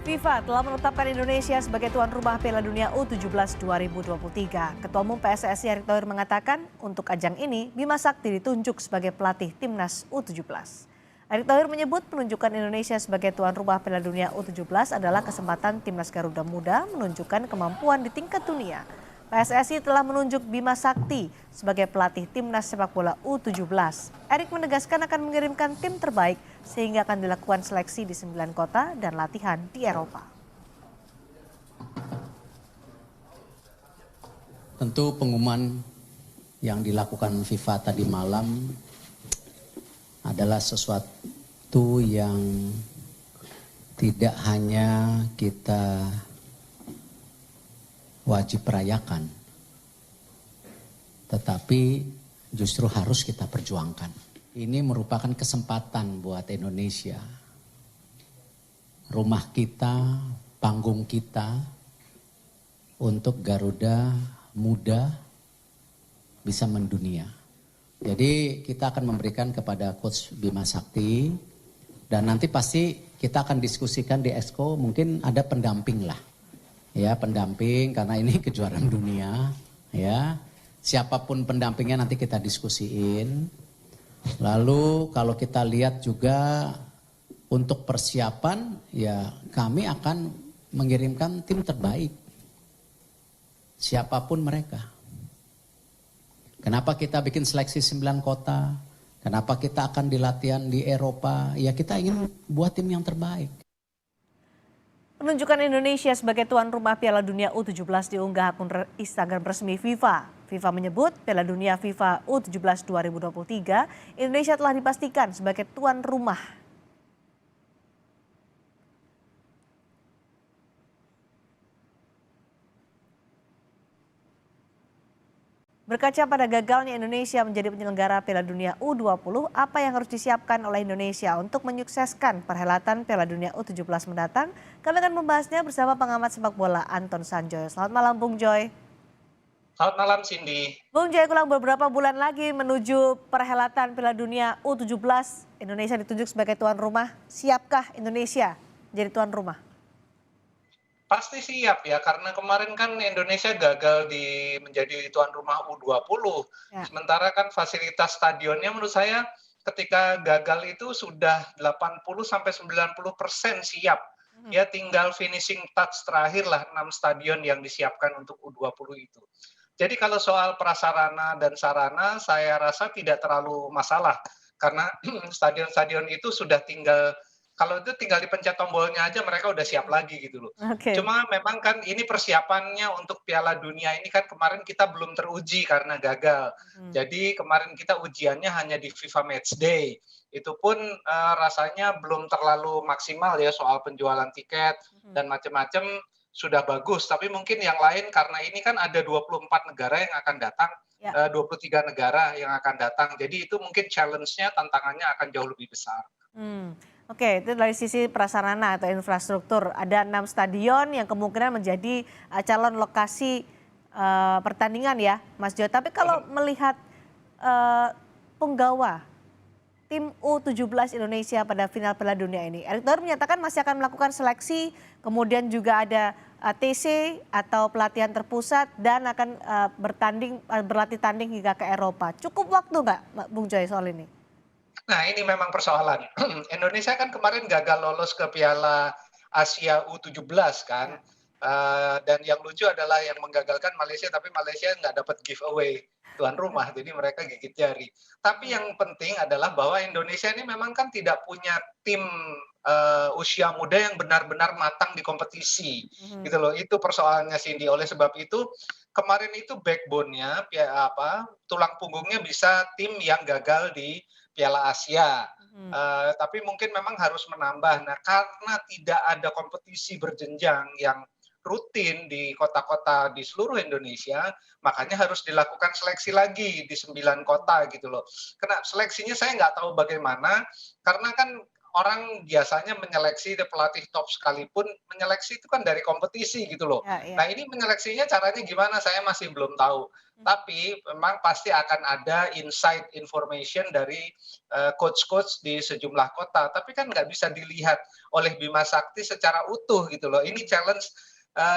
FIFA telah menetapkan Indonesia sebagai tuan rumah Piala Dunia U17 2023. Ketua Umum PSSI Erick Thohir mengatakan untuk ajang ini Bima Sakti ditunjuk sebagai pelatih timnas U17. Erick Thohir menyebut penunjukan Indonesia sebagai tuan rumah Piala Dunia U17 adalah kesempatan timnas Garuda Muda menunjukkan kemampuan di tingkat dunia. PSSI telah menunjuk Bima Sakti sebagai pelatih timnas sepak bola U17. Erick menegaskan akan mengirimkan tim terbaik sehingga akan dilakukan seleksi di 9 kota dan latihan di Eropa. Tentu pengumuman yang dilakukan FIFA tadi malam adalah sesuatu yang tidak hanya kita wajib rayakan, tetapi justru harus kita perjuangkan. Ini merupakan kesempatan buat Indonesia. Rumah kita, panggung kita untuk Garuda Muda bisa mendunia. Jadi kita akan memberikan kepada Coach Bima Sakti dan nanti pasti kita akan diskusikan di Exco, mungkin ada pendamping lah. Ya, pendamping karena ini kejuaraan dunia, ya. Siapapun pendampingnya nanti kita diskusiin. Lalu kalau kita lihat juga untuk persiapan, ya kami akan mengirimkan tim terbaik. Siapapun mereka. Kenapa kita bikin seleksi 9 kota? Kenapa kita akan dilatihan di Eropa? Ya kita ingin buat tim yang terbaik. Penunjukan Indonesia sebagai tuan rumah Piala Dunia U17 diunggah akun Instagram resmi FIFA. FIFA menyebut Piala Dunia FIFA U17 2023 Indonesia telah dipastikan sebagai tuan rumah. Berkaca pada gagalnya Indonesia menjadi penyelenggara Piala Dunia U20, apa yang harus disiapkan oleh Indonesia untuk menyukseskan perhelatan Piala Dunia U17 mendatang? Kami akan membahasnya bersama pengamat sepak bola Anton Sanjoyo. Selamat malam Bung Joy. Selamat malam Cindy. Bung Joy, kurang beberapa bulan lagi menuju perhelatan Piala Dunia U17, Indonesia ditunjuk sebagai tuan rumah. Siapkah Indonesia jadi tuan rumah? Pasti siap ya, karena kemarin kan Indonesia gagal menjadi tuan rumah U20. Ya. Sementara kan fasilitas stadionnya menurut saya ketika gagal itu sudah 80-90% siap. Ya tinggal finishing touch terakhir lah 6 stadion yang disiapkan untuk U20 itu. Jadi kalau soal prasarana dan sarana saya rasa tidak terlalu masalah. Karena stadion-stadion itu sudah kalau itu tinggal dipencet tombolnya aja mereka udah siap lagi gitu loh. Oke. Cuma memang kan ini persiapannya untuk Piala Dunia ini kan kemarin kita belum teruji karena gagal. Jadi kemarin kita ujiannya hanya di FIFA Matchday. Itu pun rasanya belum terlalu maksimal ya soal penjualan tiket dan macam-macam sudah bagus. Tapi mungkin yang lain karena ini kan ada 24 negara yang akan datang. Ya. 23 negara yang akan datang. Jadi itu mungkin challenge-nya, tantangannya akan jauh lebih besar. Oke, itu dari sisi prasarana atau infrastruktur. Ada 6 stadion yang kemungkinan menjadi calon lokasi pertandingan ya, Mas Jo. Tapi kalau melihat penggawa tim U17 Indonesia pada final Piala Dunia ini, Erick Thohir menyatakan masih akan melakukan seleksi, kemudian juga ada TC atau pelatihan terpusat dan akan berlatih tanding hingga ke Eropa. Cukup waktu nggak, Bung Joy, soal ini? Nah, ini memang persoalan. Indonesia kan kemarin gagal lolos ke Piala Asia U17 kan. Dan yang lucu adalah yang menggagalkan Malaysia, tapi Malaysia nggak dapat giveaway tuan rumah, jadi mereka gigit jari. Tapi yang penting adalah bahwa Indonesia ini memang kan tidak punya tim usia muda yang benar-benar matang di kompetisi, gitu loh. Itu persoalannya Cindy. Oleh sebab itu kemarin itu backbone-nya, tulang punggungnya bisa tim yang gagal di Piala Asia. Tapi mungkin memang harus menambah. Nah, karena tidak ada kompetisi berjenjang yang rutin di kota-kota di seluruh Indonesia, makanya harus dilakukan seleksi lagi di 9 kota gitu loh. Karena seleksinya saya nggak tahu bagaimana, karena kan orang biasanya menyeleksi pelatih top sekalipun menyeleksi itu kan dari kompetisi gitu loh. Ya, ya. Nah ini menyeleksinya caranya gimana saya masih belum tahu. Tapi memang pasti akan ada inside information dari coach-coach di sejumlah kota. Tapi kan nggak bisa dilihat oleh Bima Sakti secara utuh gitu loh. Ini challenge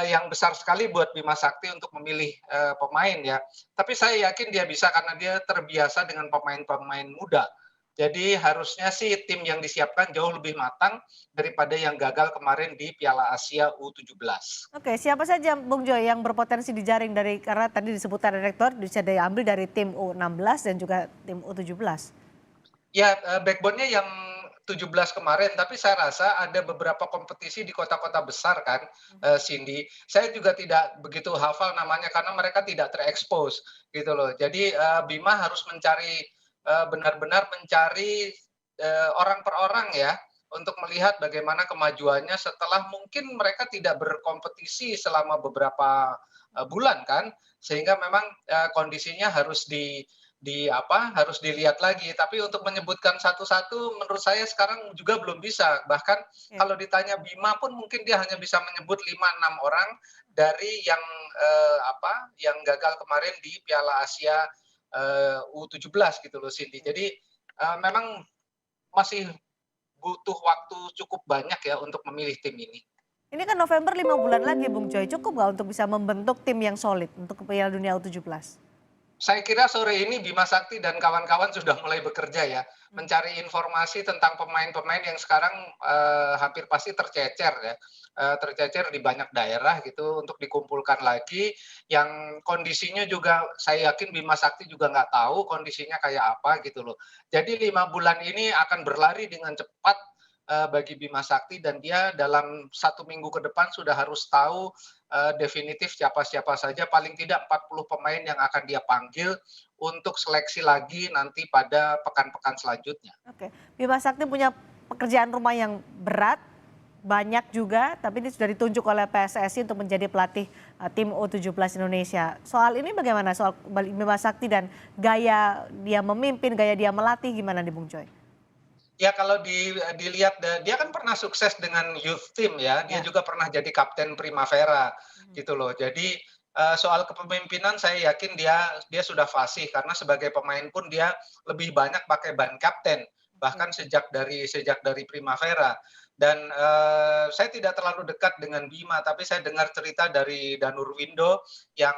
yang besar sekali buat Bima Sakti untuk memilih pemain ya. Tapi saya yakin dia bisa karena dia terbiasa dengan pemain-pemain muda. Jadi harusnya sih tim yang disiapkan jauh lebih matang daripada yang gagal kemarin di Piala Asia U17. Oke, siapa saja Bung Joy yang berpotensi dijaring dari karena tadi disebutkan direktur bisa diambil dari tim U16 dan juga tim U17. Ya, backbone-nya yang 17 kemarin, tapi saya rasa ada beberapa kompetisi di kota-kota besar kan, Cindy. Saya juga tidak begitu hafal namanya karena mereka tidak terekspos gitu loh. Jadi Bima harus mencari benar-benar mencari orang per orang ya untuk melihat bagaimana kemajuannya setelah mungkin mereka tidak berkompetisi selama beberapa bulan kan, sehingga memang kondisinya harus harus dilihat lagi. Tapi untuk menyebutkan satu-satu menurut saya sekarang juga belum bisa. Bahkan Ya. kalau ditanya Bima pun mungkin dia hanya bisa menyebut 5-6 orang dari yang gagal kemarin di Piala Asia U17 gitu loh Cindy. Jadi memang masih butuh waktu cukup banyak ya untuk memilih tim ini. Ini kan November 5 bulan lagi Bung Joy, cukup nggak untuk bisa membentuk tim yang solid untuk Piala Dunia U17? Saya kira sore ini Bima Sakti dan kawan-kawan sudah mulai bekerja ya, mencari informasi tentang pemain-pemain yang sekarang hampir pasti tercecer ya, tercecer di banyak daerah gitu untuk dikumpulkan lagi, yang kondisinya juga saya yakin Bima Sakti juga nggak tahu kondisinya kayak apa gitu loh. Jadi 5 bulan ini akan berlari dengan cepat bagi Bima Sakti dan dia dalam 1 minggu ke depan sudah harus tahu definitif siapa-siapa saja paling tidak 40 pemain yang akan dia panggil untuk seleksi lagi nanti pada pekan-pekan selanjutnya. Oke, Bima Sakti punya pekerjaan rumah yang berat, banyak juga, tapi ini sudah ditunjuk oleh PSSI untuk menjadi pelatih tim U17 Indonesia. Soal ini bagaimana soal Bima Sakti dan gaya dia memimpin, gaya dia melatih gimana nih Bung Joy? Ya kalau dilihat dia kan pernah sukses dengan youth team ya, dia Ya. juga pernah jadi kapten Primavera gitu loh. Jadi soal kepemimpinan saya yakin dia sudah fasih karena sebagai pemain pun dia lebih banyak pakai ban kapten bahkan sejak dari Primavera. Dan saya tidak terlalu dekat dengan Bima, tapi saya dengar cerita dari Danur Windo yang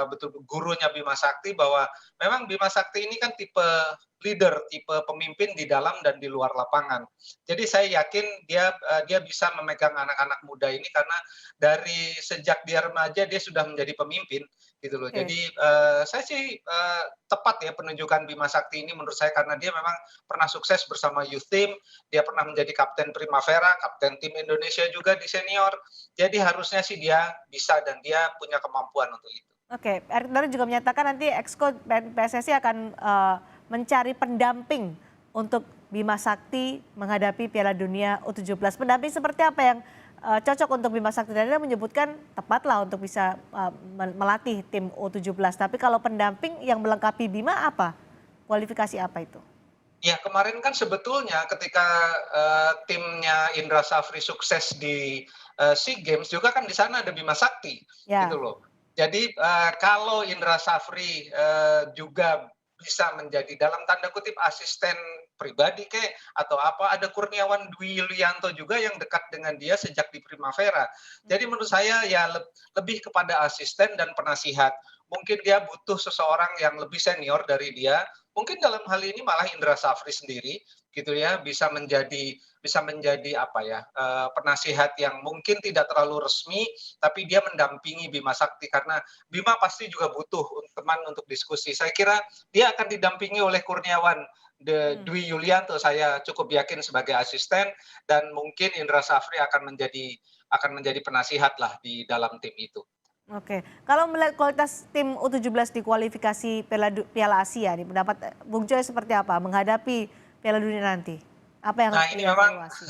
betul gurunya Bima Sakti bahwa memang Bima Sakti ini kan tipe leader, tipe pemimpin di dalam dan di luar lapangan. Jadi saya yakin dia bisa memegang anak-anak muda ini karena dari sejak dia remaja dia sudah menjadi pemimpin gitu loh. Oke. Jadi saya sih tepat ya penunjukan Bima Sakti ini menurut saya karena dia memang pernah sukses bersama youth team, dia pernah menjadi kapten Primavera, kapten tim Indonesia juga di senior. Jadi harusnya sih dia bisa dan dia punya kemampuan untuk itu. Oke, Erick Thohir juga menyatakan nanti Exco PSSI akan mencari pendamping untuk Bima Sakti menghadapi Piala Dunia U17. Pendamping seperti apa yang cocok untuk Bima Sakti? Dan Anda menyebutkan tepatlah untuk bisa melatih tim U17. Tapi kalau pendamping yang melengkapi Bima apa? Kualifikasi apa itu? Ya kemarin kan sebetulnya ketika timnya Indra Safri sukses di SEA Games juga kan di sana ada Bima Sakti Ya. gitu loh. Jadi kalau Indra Safri juga bisa menjadi dalam tanda kutip asisten pribadi kek atau apa, ada Kurniawan Dwi Yulianto juga yang dekat dengan dia sejak di Primavera. Jadi menurut saya ya lebih kepada asisten dan penasihat. Mungkin dia butuh seseorang yang lebih senior dari dia. Mungkin dalam hal ini malah Indra Safri sendiri gitu ya bisa menjadi penasihat yang mungkin tidak terlalu resmi tapi dia mendampingi Bima Sakti karena Bima pasti juga butuh teman untuk diskusi. Saya kira dia akan didampingi oleh Kurniawan Dwi Yulianto, saya cukup yakin sebagai asisten dan mungkin Indra Safri akan menjadi penasihat lah di dalam tim itu. Oke, kalau melihat kualitas tim U17 di kualifikasi Piala Asia nih, pendapat Bung Joy seperti apa menghadapi Piala Dunia nanti? Apa yang Nah harus ini memang dievaluasi?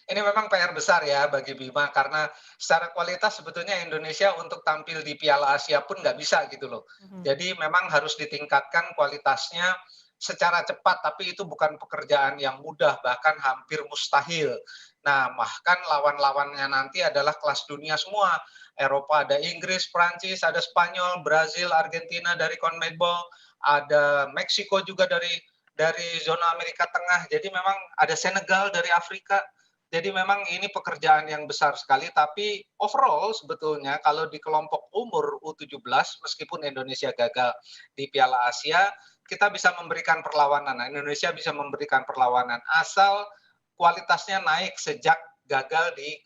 ini memang PR besar ya bagi Bima karena secara kualitas sebetulnya Indonesia untuk tampil di Piala Asia pun nggak bisa gitu loh. Jadi memang harus ditingkatkan kualitasnya secara cepat, tapi itu bukan pekerjaan yang mudah, bahkan hampir mustahil. Nah, bahkan lawan-lawannya nanti adalah kelas dunia semua. Eropa ada Inggris, Prancis, ada Spanyol, Brazil, Argentina dari CONMEBOL, ada Meksiko juga dari zona Amerika Tengah. Jadi memang ada Senegal dari Afrika. Jadi memang ini pekerjaan yang besar sekali, tapi overall sebetulnya kalau di kelompok umur U17, meskipun Indonesia gagal di Piala Asia, kita bisa memberikan perlawanan. Nah, Indonesia bisa memberikan perlawanan asal kualitasnya naik sejak gagal di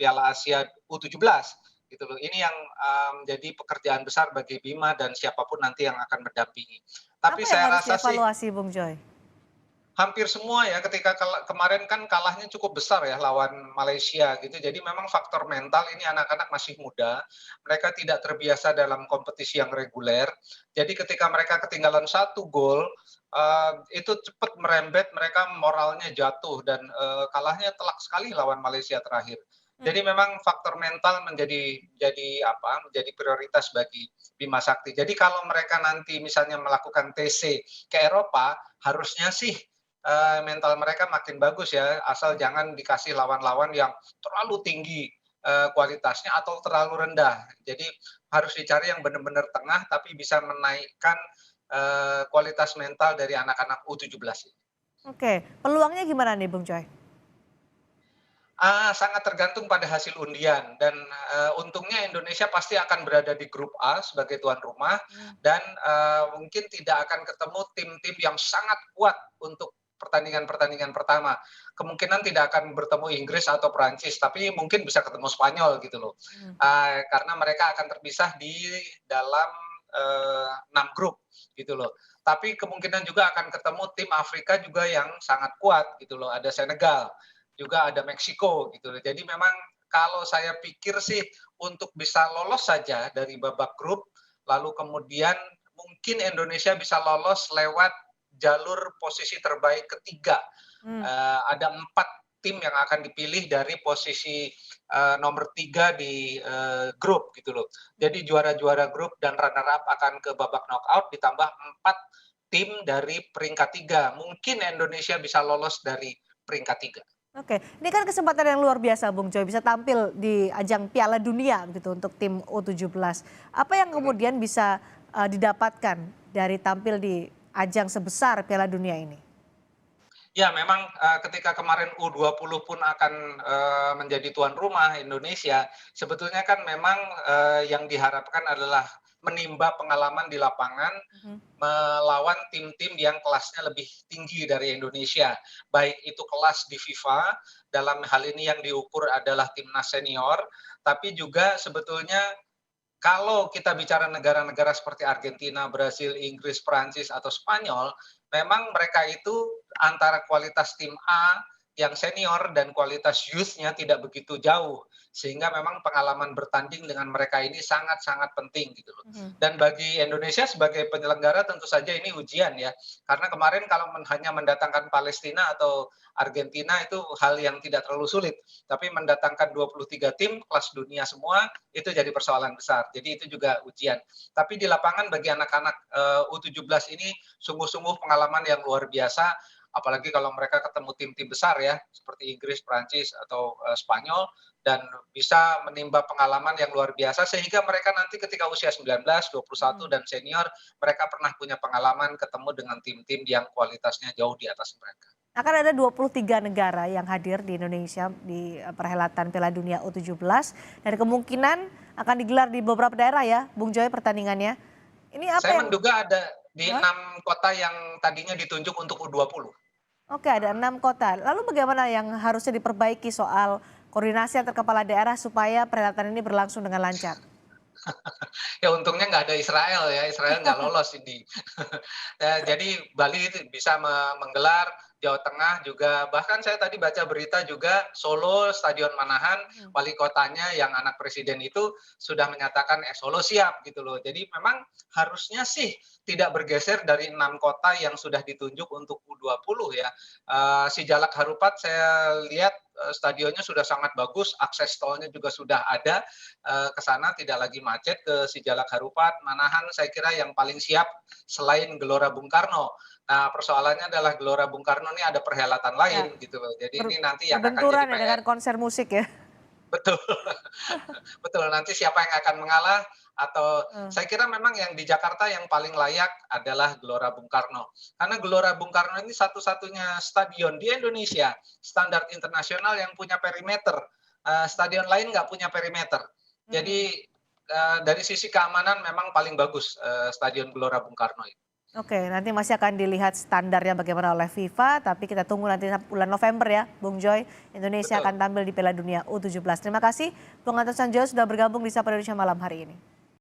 Piala Asia U17 gitu loh. Ini yang menjadi pekerjaan besar bagi Bima dan siapapun nanti yang akan mendampingi. Tapi Apa yang saya harus rasa sih dievaluasi, Bung Joy? hampir semua ya ketika kemarin kan kalahnya cukup besar ya lawan Malaysia gitu. Jadi memang faktor mental ini anak-anak masih muda, mereka tidak terbiasa dalam kompetisi yang reguler. Jadi ketika mereka ketinggalan 1 gol, itu cepat merembet, mereka moralnya jatuh dan kalahnya telak sekali lawan Malaysia terakhir. Jadi memang faktor mental menjadi prioritas bagi Bima Sakti. Jadi kalau mereka nanti misalnya melakukan TC ke Eropa, harusnya sih mental mereka makin bagus ya, asal jangan dikasih lawan-lawan yang terlalu tinggi kualitasnya atau terlalu rendah. Jadi harus dicari yang benar-benar tengah tapi bisa menaikkan kualitas mental dari anak-anak U17 ini. Oke, peluangnya gimana nih Bung Joy? Sangat tergantung pada hasil undian dan untungnya Indonesia pasti akan berada di grup A sebagai tuan rumah dan mungkin tidak akan ketemu tim-tim yang sangat kuat untuk pertandingan-pertandingan pertama. Kemungkinan tidak akan bertemu Inggris atau Prancis, tapi mungkin bisa ketemu Spanyol gitu loh. Karena mereka akan terpisah di dalam 6 grup gitu loh. Tapi kemungkinan juga akan ketemu tim Afrika juga yang sangat kuat gitu loh. Ada Senegal, juga ada Meksiko gitu. Jadi memang kalau saya pikir sih untuk bisa lolos saja dari babak grup, lalu kemudian mungkin Indonesia bisa lolos lewat jalur posisi terbaik ketiga. Ada 4 tim yang akan dipilih dari posisi nomor 3 di grup gitu loh. Jadi juara-juara grup dan runner up akan ke babak knockout ditambah 4 tim dari peringkat 3. Mungkin Indonesia bisa lolos dari peringkat 3. Oke, ini kan kesempatan yang luar biasa Bung Joy bisa tampil di ajang Piala Dunia gitu untuk tim U17. Apa yang kemudian bisa didapatkan dari tampil di ajang sebesar Piala Dunia ini? Ya memang ketika kemarin U20 pun akan menjadi tuan rumah Indonesia, sebetulnya kan memang yang diharapkan adalah menimba pengalaman di lapangan melawan tim-tim yang kelasnya lebih tinggi dari Indonesia. Baik itu kelas di FIFA, dalam hal ini yang diukur adalah timnas senior, tapi juga sebetulnya kalau kita bicara negara-negara seperti Argentina, Brasil, Inggris, Prancis, atau Spanyol, memang mereka itu antara kualitas tim A yang senior dan kualitas youth-nya tidak begitu jauh. Sehingga memang pengalaman bertanding dengan mereka ini sangat-sangat penting gitu loh. Dan bagi Indonesia sebagai penyelenggara tentu saja ini ujian ya. Karena kemarin kalau hanya mendatangkan Palestina atau Argentina itu hal yang tidak terlalu sulit. Tapi mendatangkan 23 tim kelas dunia semua itu jadi persoalan besar. Jadi itu juga ujian. Tapi di lapangan bagi anak-anak U17 ini sungguh-sungguh pengalaman yang luar biasa. Apalagi kalau mereka ketemu tim-tim besar ya, seperti Inggris, Prancis, atau Spanyol, dan bisa menimba pengalaman yang luar biasa, sehingga mereka nanti ketika usia 19, 21, dan senior, mereka pernah punya pengalaman ketemu dengan tim-tim yang kualitasnya jauh di atas mereka. Akan ada 23 negara yang hadir di Indonesia di perhelatan Piala Dunia U17 dan kemungkinan akan digelar di beberapa daerah ya, Bung Joy pertandingannya. Ini apa Saya yang menduga ada di 6 kota yang tadinya ditunjuk untuk U20. Oke, ada 6 kota. Lalu bagaimana yang harusnya diperbaiki soal koordinasi antar kepala daerah supaya perhelatan ini berlangsung dengan lancar? Ya untungnya nggak ada Israel ya, Israel nggak lolos ini. Jadi Bali itu bisa menggelar, Jawa Tengah juga, bahkan saya tadi baca berita juga Solo, Stadion Manahan, wali kotanya yang anak presiden itu sudah menyatakan Solo siap gitu loh. Jadi memang harusnya sih tidak bergeser dari 6 kota yang sudah ditunjuk untuk U20 ya. Si Jalak Harupat saya lihat stadionnya sudah sangat bagus, akses tolnya juga sudah ada ke sana, tidak lagi macet ke Sijalak Harupat. Manahan saya kira yang paling siap selain Gelora Bung Karno. Nah, persoalannya adalah Gelora Bung Karno ini ada perhelatan lain gitu loh. Jadi ini nanti yang akan jadi Berbenturan ya dengan PR. konser musik ya. Betul. Betul, nanti siapa yang akan mengalah atau saya kira memang yang di Jakarta yang paling layak adalah Gelora Bung Karno. Karena Gelora Bung Karno ini satu-satunya stadion di Indonesia standar internasional yang punya perimeter. Stadion lain nggak punya perimeter. Jadi dari sisi keamanan memang paling bagus Stadion Gelora Bung Karno itu. Oke, nanti masih akan dilihat standarnya bagaimana oleh FIFA, tapi kita tunggu nanti bulan November ya, Bung Joy. Indonesia Betul. akan tampil di Piala Dunia U17. Terima kasih Bung Anton Sanjoyo sudah bergabung di Sapa Indonesia malam hari ini.